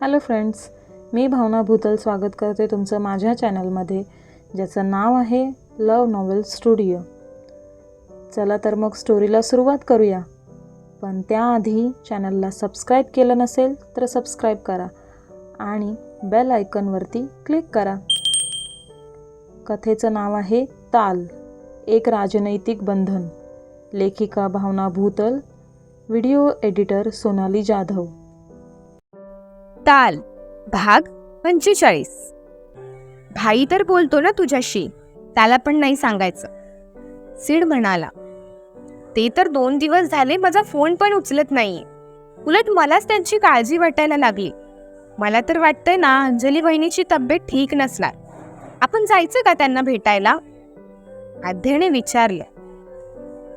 Hello friends, मी भावना भूतल स्वागत करते तुमचं माझ्या चॅनलमध्ये, ज्याचं नाव आहे लव नॉवेल स्टुडिओ. चला तर मग स्टोरीला सुरुवात करूया. पण त्याआधी चॅनलला सबस्क्राईब केलं नसेल तर सबस्क्राईब करा आणि बेल आयकॉनवरती क्लिक करा. कथेचं नाव आहे ताल, एक राजनैतिक बंधन. लेखिका भावना भूतल, व्हिडिओ एडिटर सोनाली जाधव. ताल भाग 45. भाई तर बोलतो ना तुझ्याशी, त्याला पण नाही सांगायचं, सीड म्हणाला. ते तर 2 दिवस झाले माझा फोन पण उचलत नाहीये. उलट मलाच त्यांची काळजी वाटायला लागली. मला तर वाटतंय ना, अंजली वहिनीची तब्येत ठीक नसणार. आपण जायचं का त्यांना भेटायला? आद्याने विचारलं.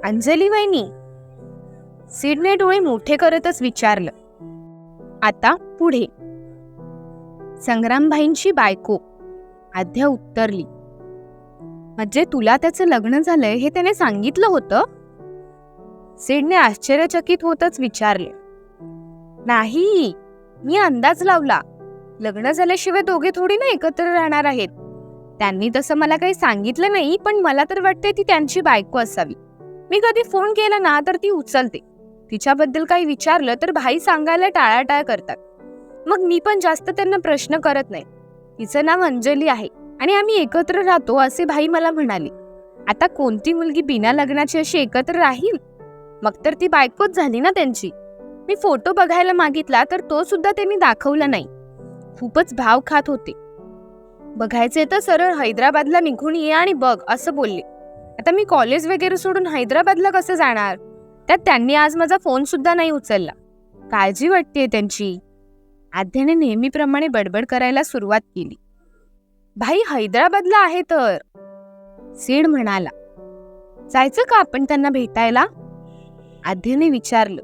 अंजली वहिनी? सीडने डोळे मोठे करतच विचारलं. आता पुढे. संग्रामभाईंची बायको, आद्या उत्तरली. म्हणजे तुला त्याचं लग्न झालंय हे त्याने सांगितलं होतं? सीडने आश्चर्यचकित होतच विचारले. नाही, मी अंदाज लावला. लग्न झाल्याशिवाय दोघे थोडी ना एकत्र राहणार आहेत. त्यांनी तसं मला काही सांगितलं नाही, पण मला तर वाटते ती त्यांची बायको असावी. मी कधी फोन केला ना तर ती उचलते. तिच्याबद्दल काही विचारलं तर भाई सांगायला टाळाटाळ करतात. मग मी पण जास्त त्यांना प्रश्न करत नाही. तिचं नाव अंजली आहे आणि आम्ही एकत्र राहतो असे भाई मला म्हणाले. आता कोणती मुलगी बिना लग्नाची अशी एकत्र राहील? मग तर ती बायकोच झाली ना त्यांची. मी फोटो बघायला मागितला तर तो सुद्धा त्यांनी दाखवला नाही. खूपच भाव खात होते. बघायचे तर सरळ हैदराबादला निघून ये आणि बघ असं बोलले. आता मी कॉलेज वगैरे सोडून हैदराबादला कसं जाणार? त्यात त्यांनी आज माझा फोन सुद्धा नाही उचलला. काळजी वाटतेय त्यांची. आद्याने नेहमीप्रमाणे बडबड करायला सुरुवात केली. भाई हैदराबादला आहे तर, सीड म्हणाला. जायचं का आपण त्यांना भेटायला? आद्याने विचारलं.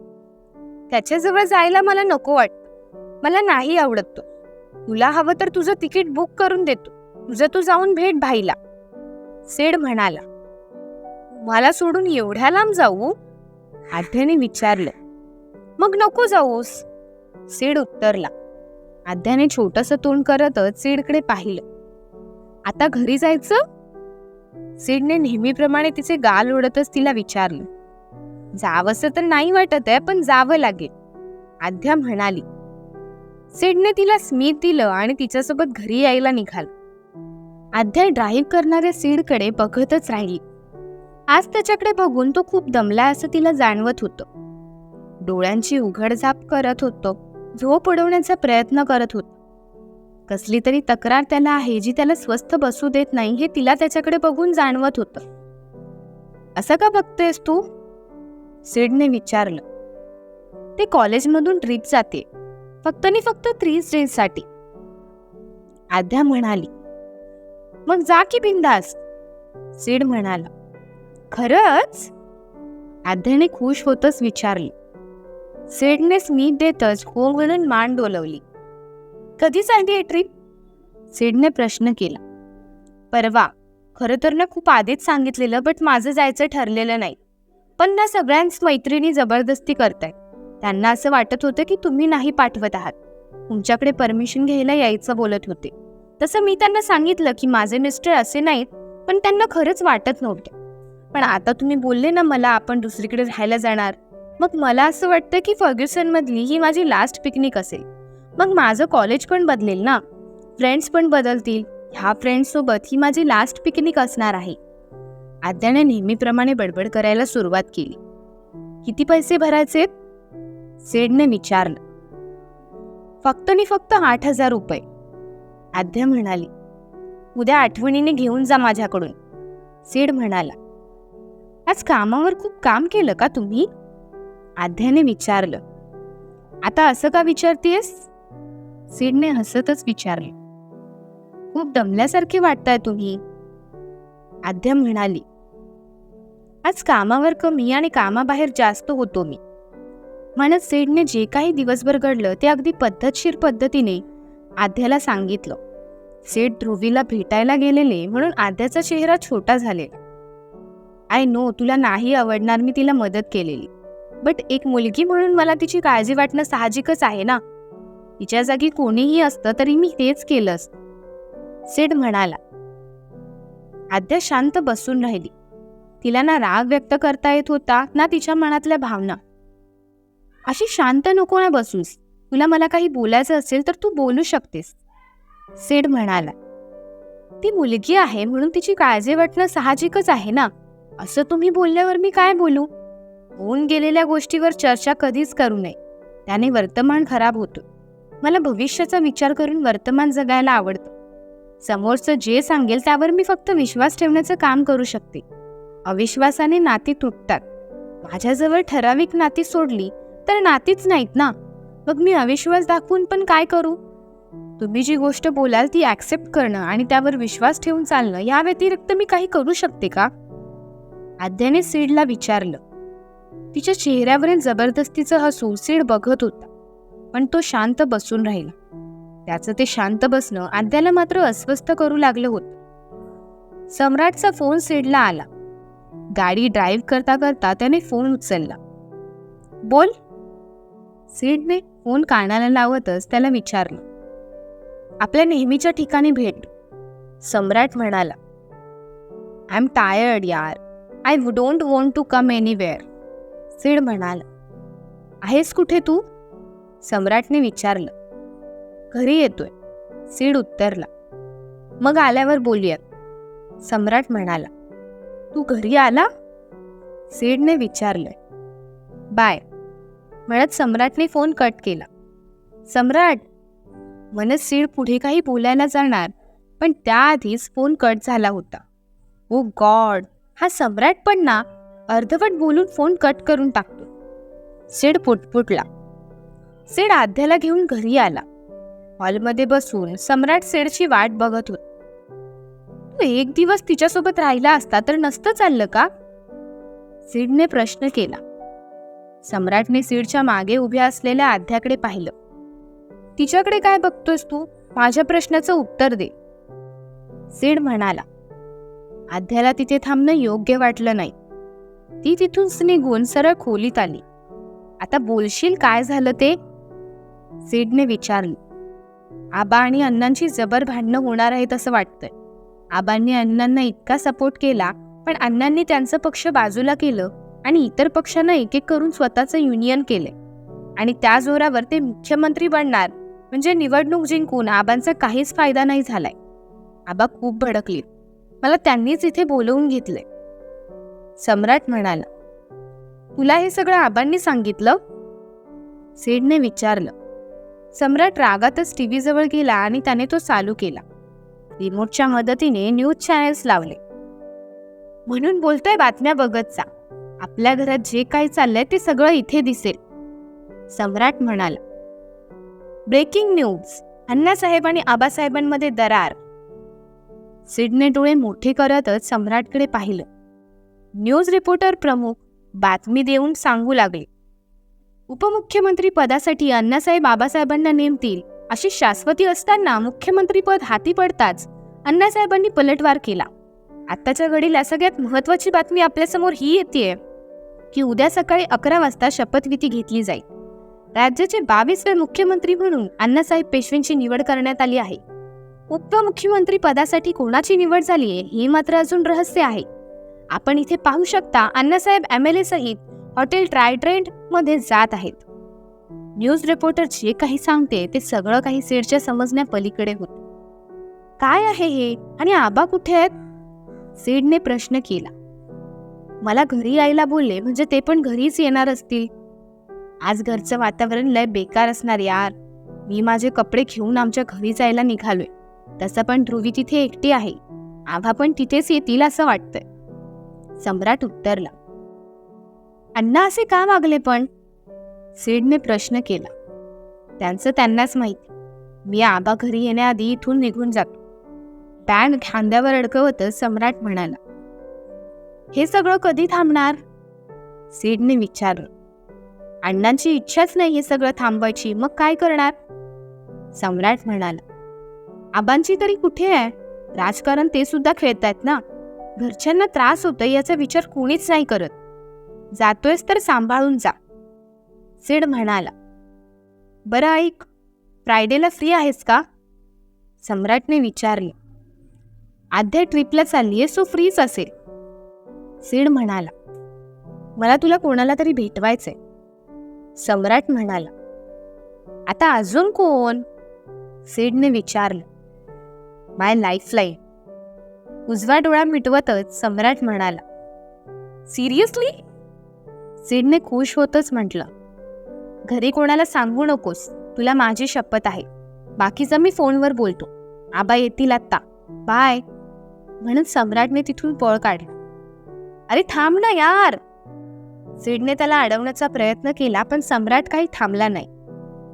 त्याच्याजवळ जायला मला नको वाटतं. मला नाही आवडत तो. तुला हवं तर तुझं तिकीट बुक करून देतो. तुझं तू जाऊन भेट भाईला, सीड म्हणाला. मला सोडून एवढ्या लांब जाऊ? आद्याने विचारलं. मग नको जाऊस, सीड उत्तरला. आद्याने छोटंसं तोंड करतच सीडकडे पाहिलं. आता घरी जायचं? सीडने नेहमीप्रमाणे तिचे गाल ओढतच तिला विचारलं. जावंसं तर नाही वाटत आहे, पण जावं लागेल, आद्या म्हणाली. सीडने तिला स्मित दिलं आणि तिच्यासोबत घरी यायला निघाला. आद्या ड्राईव्ह करणाऱ्या सीडकडे बघतच राहिली. आज त्याच्याकडे बघून तो खूप दमलाय असं तिला जाणवत होतं. डोळ्यांची उघडझाप करत होतो, झोप उडवण्याचा प्रयत्न करत होतो. कसली तरी तक्रार त्याला आहे जी त्याला स्वस्थ बसू देत नाही हे तिला त्याच्याकडे बघून जाणवत होतं. असं का बघतेस तू? सीडने विचारलं. ते कॉलेजमधून ट्रिप जाते, फक्त 30 डेजसाठी, आद्या म्हणाली. मग जा की बिंदास, सीड म्हणाला. खरंच? आद्याने खुश होतच विचारली. सीडने स्मित देतच हो म्हणून मान डोलवली. कधी चालली ट्रिप? सीडने प्रश्न केला. परवा. खरं तर ना खूप आधीच सांगितलेलं, बट माझं जायचं ठरलेलं नाही. पण ना सगळ्यांच मैत्रिणी जबरदस्ती करतायत. त्यांना असं वाटत होतं की तुम्ही नाही पाठवत आहात. तुमच्याकडे परमिशन घ्यायला यायचं बोलत होते. तसं मी त्यांना सांगितलं की माझे मिस्टर असे नाहीत, पण त्यांना खरंच वाटत नव्हतं. पण आता तुम्ही बोलले ना मला आपण दुसरीकडे राहायला जाणार, मग मला असं वाटतं की फर्ग्युसन मधली ही माझी लास्ट पिकनिक असेल. मग माझं कॉलेज पण बदलेल ना, फ्रेंड्स पण बदलतील. ह्या फ्रेंड्स सोबत ही माझी लास्ट पिकनिक असणार आहे. आद्याने नेहमीप्रमाणे बडबड करायला सुरुवात केली. किती पैसे भरायचे? सीडने विचारलं. फक्त 8,000 रुपये, आद्या म्हणाली. उद्या आठवणीने घेऊन जा माझ्याकडून, सीड म्हणाला. आज कामावर खूप काम केलं का तुम्ही? आद्याने विचारलं. आता असं का विचारतेस? सीडने हसतच विचारले. खूप दमल्यासारखे वाटताय तुम्ही, आद्या म्हणाली. आज कामावर कमी आणि कामाबाहेर जास्त होतो मी. म्हणत सीडने जे काही दिवसभर घडलं ते अगदी पद्धतशीर पद्धतीने आद्याला सांगितलं. सीड ध्रुवीला भेटायला गेलेले म्हणून आद्याचा चेहरा छोटा झालेला. आय नो तुला नाही आवडणार मी तिला मदत केलेली, बट एक मुलगी म्हणून मला तिची काळजी वाटणं साहजिकच आहे ना. तिच्या जागी कोणीही असतं तरी मी तेच केलं असतं. सिड म्हणाला. आद्या शांत बसून राहिली. तिला ना राग व्यक्त करता येत होता ना तिच्या मनातल्या भावना. अशी शांत नको ना बसूस, तुला मला काही बोलायचं असेल तर तू बोलू शकतेस, सिड म्हणाला. ती मुलगी आहे म्हणून तिची काळजी वाटणं साहजिकच आहे ना. असं तुम्ही बोलल्यावर मी काय बोलू? होऊन गेलेल्या गोष्टीवर चर्चा कधीच करू नये, त्याने वर्तमान खराब होतं. मला भविष्याचा विचार करून वर्तमान जगायला आवडतं. समोरचं जे सांगेल त्यावर मी फक्त विश्वास ठेवण्याचं काम करू शकते. अविश्वासाने नाती तुटतात. माझ्याजवळ ठराविक नाती सोडली तर नातीच नाहीत ना. मग मी अविश्वास दाखवून पण काय करू? तुम्ही जी गोष्ट बोलाल ती ऍक्सेप्ट करणं आणि त्यावर विश्वास ठेवून चालणं या व्यतिरिक्त मी काही करू शकते का? आद्याने सिडला विचारलं. तिच्या चेहऱ्यावरील जबरदस्तीचं हसू सिड बघत होता, पण तो शांत बसून राहिला. त्याचं ते शांत बसणं आद्याला मात्र अस्वस्थ करू लागलं होतं. सम्राटचा फोन सिडला आला. गाडी ड्राईव्ह करता करता त्याने फोन उचलला. बोल, सिडने फोन कानाला लावतच त्याला विचारलं. आपल्या नेहमीच्या ठिकाणी भेट, सम्राट म्हणाला. आय एम टायर्ड यार, I don't want to come anywhere, Sid म्हणाला. आहेस कुठे तू? सम्राटने विचारलं. घरी येतोय, सिड उत्तरला. मग आल्यावर बोलूयात, सम्राट म्हणाला. तू घरी आला? सिडने विचारलंय. बाय म्हणत सम्राटने फोन कट केला. सम्राट म्हणत सिड पुढे काही बोलायला जाणार, पण त्याआधीच फोन कट झाला होता. ओ गॉड, हा सम्राट पण ना अर्धवट बोलून फोन कट करून टाकतो, सिड पुटपुटला. सिड आद्याला घेऊन घरी आला. हॉलमध्ये बसून सम्राट सिडची वाट बघत होता. तू एक दिवस तिच्यासोबत राहिला असता तर नसतं चाललं का? सिडने प्रश्न केला. सम्राटने सिडच्या मागे उभ्या असलेल्या आद्याकडे पाहिलं. तिच्याकडे काय बघतोयस तू? माझ्या प्रश्नाचं उत्तर दे, सिड म्हणाला. आद्याला तिथे थांबणं योग्य वाटलं नाही. ती तिथून निघून सरळ खोलीत आली. आता बोलशील काय झालं ते? सिडने विचारलं. आबा आणि अण्णांची जबर भांडणं होणार आहेत असं वाटतंय. आबांनी अण्णांना इतका सपोर्ट केला, पण अण्णांनी त्यांचं पक्ष बाजूला केलं आणि इतर पक्षांना एक एक करून स्वतःचं युनियन केले आणि त्या जोरावर ते मुख्यमंत्री बनणार. म्हणजे निवडणूक जिंकून आबांचा काहीच फायदा नाही झालाय. आबा खूप भडकले. मला त्यांनीच इथे बोलवून घेतले, सम्राट म्हणाला. तुला हे सगळं आबांनी सांगितलं? सिडने विचारलं. सम्राट रागातच टीव्ही जवळ गेला आणि त्याने तो चालू केला. रिमोटच्या मदतीने न्यूज चॅनेल्स लावले. म्हणून बोलतोय बातम्या बघत जा. आपल्या घरात जे काही चाललंय ते सगळं इथे दिसेल, सम्राट म्हणाला. ब्रेकिंग न्यूज, अण्णासाहेब आणि आबासाहेबांमध्ये दरार. सिडने डोळे मोठे करतच सम्राटकडे पाहिलं. न्यूज रिपोर्टर प्रमुख बातमी देऊन सांगू लागले. उपमुख्यमंत्री पदासाठी अण्णासाहेब आबासाहेबांना नेमतील अशी शाश्वती असताना मुख्यमंत्रीपद हाती पडताच अण्णासाहेबांनी पलटवार केला. आत्ताच्या घडीला सगळ्यात महत्वाची बातमी आपल्यासमोर ही येतेय की उद्या सकाळी 11 वाजता शपथविधी घेतली जाईल. राज्याचे 22वे मुख्यमंत्री म्हणून अण्णासाहेब पेशवेंची निवड करण्यात आली आहे. उपमुख्यमंत्री पदासाठी कोणाची निवड झालीये हे मात्र अजून रहस्य आहे. आपण इथे पाहू शकता अण्णासाहेब MLA सहित हॉटेल ट्रायडेंट मध्ये जात आहेत. न्यूज रिपोर्टर जे काही सांगते ते सगळं काही सिडच्या समजण्या पलीकडे होते. काय आहे हे आणि आबा कुठे आहेत? सिडने प्रश्न केला. मला घरी यायला बोलले म्हणजे ते पण घरीच येणार असतील. आज घरचं वातावरण लय बेकार असणार यार. मी माझे कपडे घेऊन आमच्या घरी जायला निघालोय. तसं पण ध्रुवी तिथे एकटी आहे. आभा पण तिथेच येतील असं वाटतंय, सम्राट उत्तरला. अण्णा असे का वागले पण? सिडने प्रश्न केला. त्यांचं त्यांनाच माहिती. मी आबा घरी येण्याआधी इथून निघून जातो, बँड खांद्यावर अडकवतच सम्राट म्हणाला. हे सगळं कधी थांबणार? सिडने विचारलं. अण्णांची इच्छाच नाही हे सगळं थांबवायची, मग काय करणार? सम्राट म्हणाला. आबांची तरी कुठे आहे? राजकारण ते सुद्धा खेळतायत ना. घरच्यांना त्रास होतोय याचा विचार कोणीच नाही करत. जातोयस तर सांभाळून जा, सिड म्हणाला. बरं ऐक, फ्रायडेला फ्री आहेस का? सम्राटने विचारले. आद्या ट्रिपला चाललीये, सो फ्रीच असेल. सीड म्हणाला. मला तुला कोणाला तरी भेटवायचंय. सम्राट म्हणाला. आता अजून कोण? सीडने विचारलं. माय लाईफलाईन. उजवा डोळा मिटवतच सम्राट म्हणाला. सिरियसली? सीडने खुश होतच म्हटलं. घरी कोणाला सांगू नकोस, तुला माझी शपथ आहे. बाकीचं मी फोनवर बोलतो. आबा येतील आत्ता. बाय. म्हणून सम्राटने तिथून पळ काढला. अरे थांब ना यार. सीडने त्याला अडवण्याचा प्रयत्न केला, पण सम्राट काही थांबला नाही.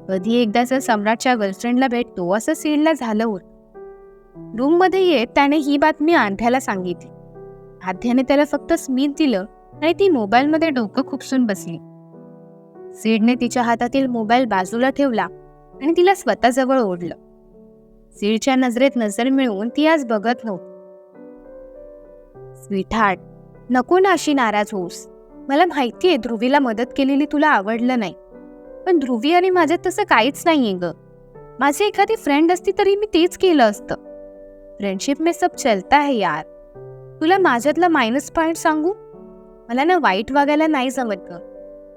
कधी एकदाच सम्राटच्या गर्लफ्रेंडला भेटतो असं सीडला झालं होतं. रूममध्ये येत त्याने ही बातमी आध्याला सांगितली. आध्याने त्याला फक्त स्मित दिलं आणि ती मोबाईलमध्ये डोकं खुपसून बसली. सीडने तिच्या हातातील मोबाईल बाजूला ठेवला आणि तिला स्वतःजवळ ओढलं. सीडच्या नजरेत नजर मिळवून ती आज बघत नव्हती. स्वीटहार्ट, नको ना अशी नाराज होऊस. मला माहितीये ध्रुवीला मदत केलेली तुला आवडलं नाही, पण ध्रुवी आणि माझ्यात तसं काहीच नाहीये ग. माझी एखादी फ्रेंड असती तरी मी तेच केलं असतं. फ्रेंडशिप में सब चलता है यार. तुला माझ्यातला मायनस पॉइंट सांगू? मला ना वाईट वागायला नाही जमत ग.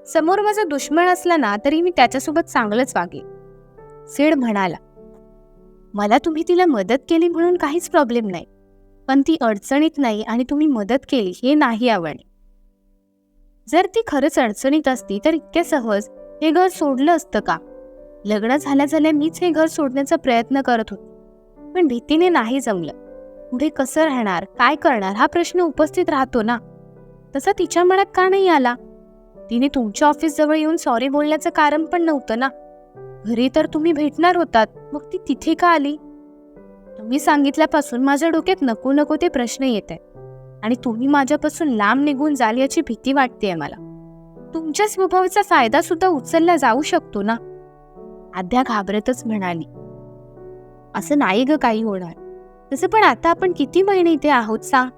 समोर माझा दुश्मन असला ना तरी मी त्याच्यासोबत चांगलंच वागेन. सीड म्हणाला. मला तुम्ही तिला मदत केली म्हणून काहीच प्रॉब्लेम नाही, पण ती अडचणीत नाही आणि तुम्ही मदत केली हे नाही आवडले. जर ती खरंच अडचणीत असती तर इतक्या सहज हे घर सोडलं असतं का? लग्न झाल्या मीच हे घर सोडण्याचा प्रयत्न करत होते, पण भीतीने नाही जमलं. पुढे कसं राहणार, काय करणार हा प्रश्न उपस्थित राहतो ना. तसा तिच्या मनात का नाही आला? तिने तुमच्या ऑफिस जवळ येऊन सॉरी बोलण्याचं कारण पण नव्हतं ना. घरी तर तुम्ही भेटणार होतात, मग ती तिथे का आली? तुम्ही सांगितल्यापासून माझ्या डोक्यात नको नको ते प्रश्न येत आहेत आणि तुम्ही माझ्यापासून लांब निघून जाल याची भीती वाटतेय मला. तुमच्या स्वभावाचा फायदा सुद्धा उचलला जाऊ शकतो ना. आद्या घाबरतच म्हणाली. असं नाही ग काही होणार. तसं पण आता आपण किती महिने इथे आहोत सांग?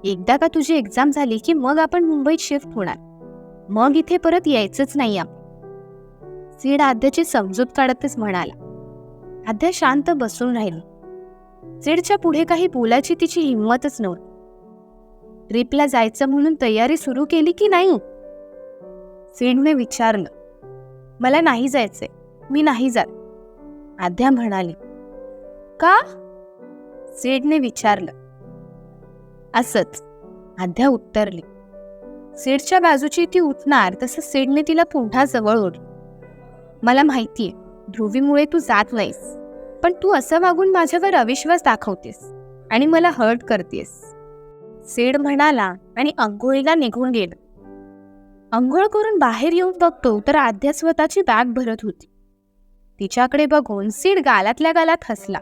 एकदा का तुझी एक्झाम झाली की मग आपण मुंबईत शिफ्ट होणार. मग इथे परत यायचंच नाही आपण. सीड आद्याची समजूत काढतच म्हणाला. आद्या शांत बसून राहिली. सीडच्या पुढे काही बोलायची तिची हिंमतच नव्हती. ट्रिपला जायचं म्हणून तयारी सुरू केली की नाही? सीडने विचारलं. मला नाही जायचंय, मी नाही जात. आद्या म्हणाली. का? सीडने विचारलं. असंच, आद्या उत्तरली. सीडच्या बाजूची ती उठणार तसं सीडने तिला पुन्हा जवळ ओढलं. मला माहितीये ध्रुवीमुळे तू जात नाहीस, पण तू असं वागून माझ्यावर अविश्वास दाखवतेस आणि मला हर्ट करतेस. सीड म्हणाला आणि अंघोळीला निघून गेला. अंघोळ करून बाहेर येऊन बघतो तर आद्या स्वतःची बॅग भरत होती. तिच्याकडे बघून सीड गालातल्या गालात हसला.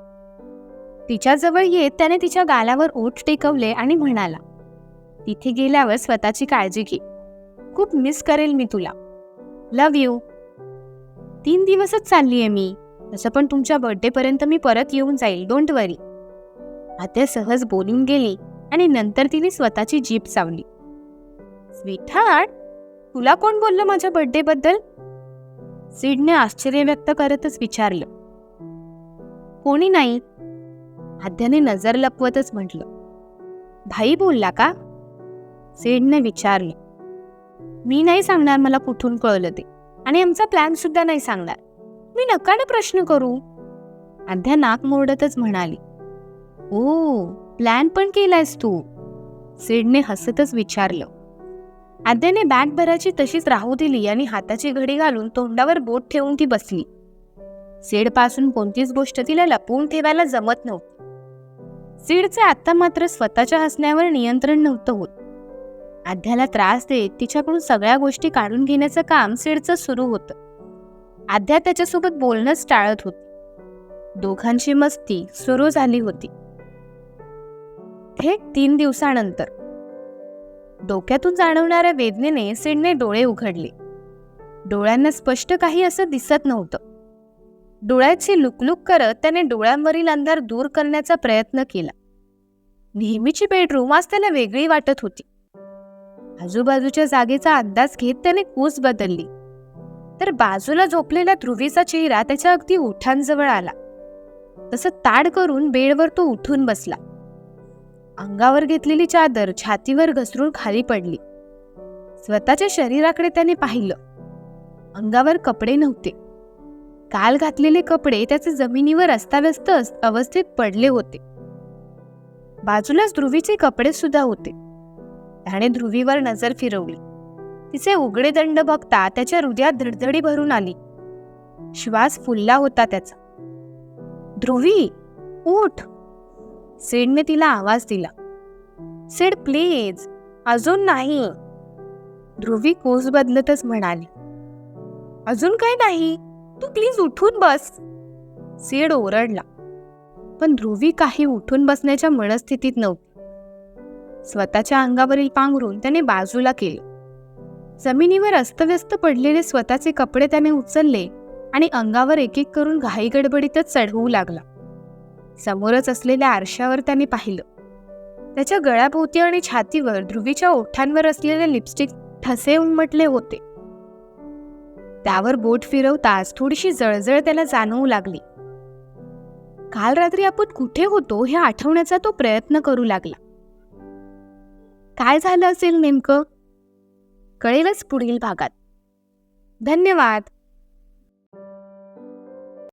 तिच्याजवळ येत त्याने तिच्या गालावर ओठ टेकवले आणि म्हणाला. तिथे गेल्यावर स्वतःची काळजी घे. खूप मिस करेल मी तुला. Love you. 3 दिवसच चाललीये मी. तसं पण तुमच्या बर्थडे पर्यंत मी परत येऊन जाईल, डोंट वरी. आद्या सहज बोलून गेली आणि नंतर तिने स्वतःची जीभ चावली. स्वीटहार्ट, तुला कोण बोललं माझ्या बर्थडे बद्दल? सीडने आश्चर्य व्यक्त करतच विचारलं. कोणी नाही. आद्याने नजर लपवतच म्हटलं. भाई बोलला का? सीडने विचारले. मी नाही सांगणार मला कुठून कळलं ते, आणि आमचा प्लॅन सुद्धा नाही सांगणार. मी नकाने प्रश्न करू. आद्या नाक मोडतच म्हणाली. ओ, प्लॅन पण केलायस तू? सीडने हसतच विचारलं. आद्याने बॅग भराची तशीच राहू दिली आणि हाताची घडी घालून तोंडावर बोट ठेवून ती बसली. सीडपासून कोणतीच गोष्ट तिला लपवून ठेवायला जमत नव्हती. सीडचे आता मात्र स्वतःच्या हसण्यावर नियंत्रण नव्हतं होत. आद्याला त्रास देत तिच्याकडून सगळ्या गोष्टी काढून घेण्याचं काम सीडचं सुरू होतं. आद्या त्याच्यासोबत बोलणंच टाळत होती. दोघांची मस्ती सुरू झाली होती. थेट 3 दिवसानंतर डोक्यातून जाणवणाऱ्या वेदनेने सीडने डोळे उघडले. डोळ्यांना स्पष्ट काही असं दिसत नव्हतं. डोळ्याची लुकलुक करत त्याने डोळ्यांवरील अंधार दूर करण्याचा प्रयत्न केला. नेहमीची बेडरूम आज त्याला वेगळी वाटत होती. आजूबाजूच्या जागेचा अंदाज घेत त्याने कूस बदलली. तर बाजूला झोपलेल्या ध्रुवीचा चेहरा त्याच्या अगदी ओठांजवळ आला. तसं ताड करून बेडवर तो उठून बसला. अंगावर घेतलेली चादर छातीवर घसरून खाली पडली. स्वतःच्या शरीराकडे त्याने पाहिलं. अंगावर कपडे नव्हते. काल घातलेले कपडे त्याचे जमिनीवर अस्ताव्यस्त अवस्थेत पडले होते. बाजूलाच ध्रुवीचे कपडे सुद्धा होते. त्याने ध्रुवीवर नजर फिरवली. तिचे उघडे दंड बघता त्याच्या हृदयात धडधडी भरून आली. श्वास फुलला होता त्याचा. ध्रुवी, उठ. सेडने तिला आवाज दिला. Sed, please. अजून नाही. ध्रुवी कोस बदलतच म्हणाली. अजून काय नाही, तू प्लीज उठून बस. सेड ओरडला. पण ध्रुवी काही उठून बसण्याच्या मनस्थितीत नव्हती. स्वतःच्या अंगावरील पांघरून त्याने बाजूला केले. जमिनीवर अस्तव्यस्त पडलेले स्वतःचे कपडे त्याने उचलले आणि अंगावर एक एक करून घाई गडबडीतच चढवू लागला. समोरच असलेल्या आरशावर त्याने पाहिलं. त्याच्या गळ्याभोवती आणि छातीवर ध्रुवीच्या ओठांवर असलेले लिपस्टिक ठसे उमटले होते. त्यावर बोट फिरवताच थोडीशी जळजळ त्याला जाणवू लागली. काल रात्री आपण कुठे होतो हे आठवण्याचा तो प्रयत्न करू लागला. काय झालं असेल नेमकं? कळेलच पुढील भागात. धन्यवाद.